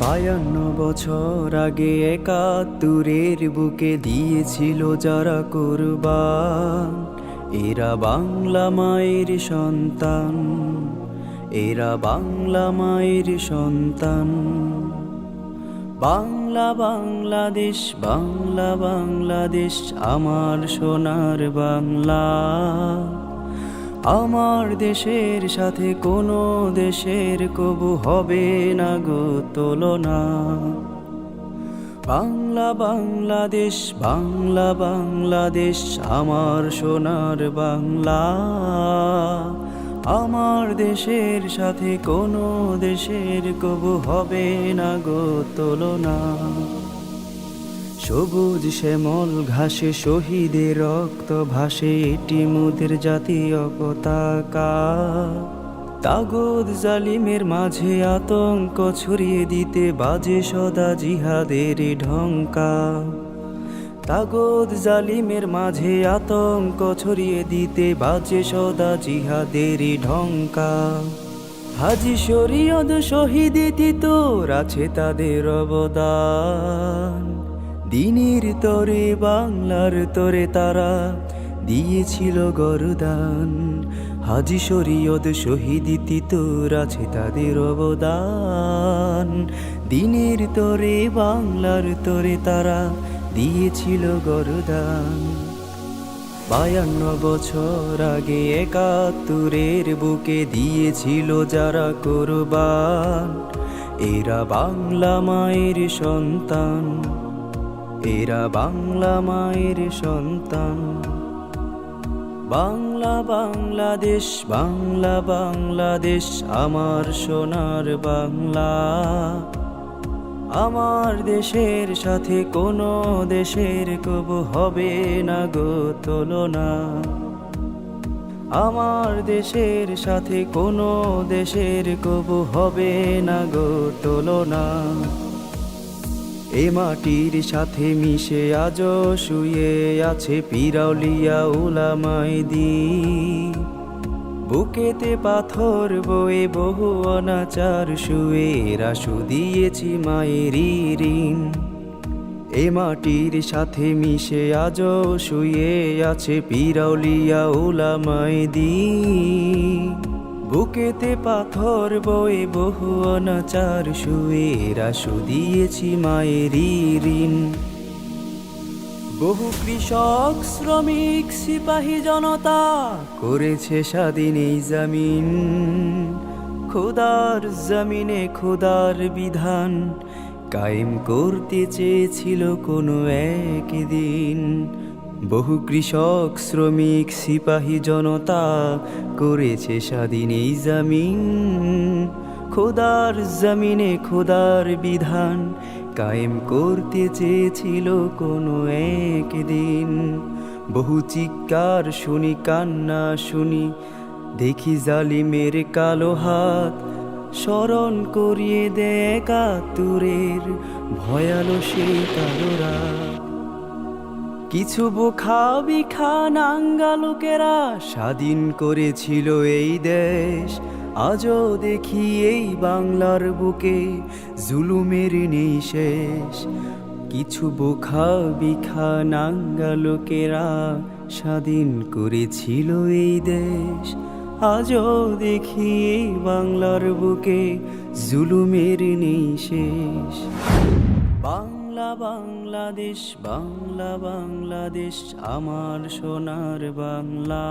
52 বছর আগে 71-এর বুকে দিয়েছিল যারা কুরবান। এরা বাংলা মায়ের সন্তান, এরা বাংলা মায়ের সন্তান। বাংলা বাংলাদেশ, বাংলা বাংলাদেশ আমার সোনার বাংলা। আমার দেশের সাথে কোনো দেশের কবু হবে না গো তুলনা। বাংলা বাংলাদেশ, বাংলা বাংলাদেশ আমার সোনার বাংলা। আমার দেশের সাথে কোনো দেশের কবু হবে না গো তুলনা। সবুজ শ্যামল ঘাসে শহীদের রক্ত ভাসে, এটি মোদের জাতীয় পতাকা। তাগুত জালিমের মাঝে আতঙ্ক ছড়িয়ে দিতে বাজে সদা জিহাদের ঢঙ্কা। তাগুত জালিমের মাঝে আতঙ্ক ছড়িয়ে দিতে বাজে সদা জিহাদের ঢঙ্কা। হাজী শরীয়ত শহীদ তিতর আছে তাদের অবদান। দিনের তরে বাংলার তরে তারা দিয়েছিল গরদান। হাজী শরীয়ত শহীদ তিতর আছে তাদের অবদান। দিনের তরে বাংলার তরে তারা দিয়েছিল গরদান। 52 বছর আগে 71-এর বুকে দিয়েছিল যারা কুরবান। এরা বাংলা মায়ের সন্তান, এরা বাংলা মায়ের সন্তান। বাংলা বাংলাদেশ, বাংলা বাংলাদেশ আমার সোনার বাংলা। আমার দেশের সাথে কোনো দেশের কবু হবে না গো তুলনা। আমার দেশের সাথে কোনো দেশের কবু হবে না গো তুলনা। এ মাটির সাথে মিশে আজও শুয়ে আছে পীর আউলিয়া উলামায়ে দ্বীন। বুকেতে পাথর বয়ে বহু অনাচার শুয়ে এরা শুধিয়েছি মায়েরই ঋণ। এ মাটির সাথে মিশে আজও শুয়ে আছে পীর আউলিয়া উলামায়ে দ্বীন। বুকেতে পাথর বয়ে বহু অনাচার শুয়ে এরা শুধিয়েছি মায়েরই ঋণ। বহু কৃষক শ্রমিক সিপাহী জনতা করেছে স্বাধীন এই জমিন। খোদার জমিনে খোদার বিধান কায়েম করতে চেয়েছিল কোনো একদিন। বহু কৃষক শ্রমিক সিপাহী জনতা করেছে স্বাধীন এই জমিন। খোদার জমিনে খোদার বিধান কায়েম করতে চেয়েছিল কোনো একদিন। বহু চিৎকার শুনি কান্না শুনি দেখি জালিমের কালো হাত। স্মরণ করিয়ে দেয় 71-এর ভয়ালো সেই কালো রাত। কিছু বোখা বিখা নাঙ্গা লোকেরা স্বাধীন করেছিল এই দেশ। আজও দেখি এই বাংলার বুকে জুলুমের নেই শেষ। কিছু বোখা বিখা নাঙ্গা লোকেরা স্বাধীন করেছিল এই দেশ। আজও দেখি এই বাংলার বুকে জুলুমের নেই শেষ। বাংলা বাংলাদেশ, বাংলা বাংলাদেশ আমার সোনার বাংলা।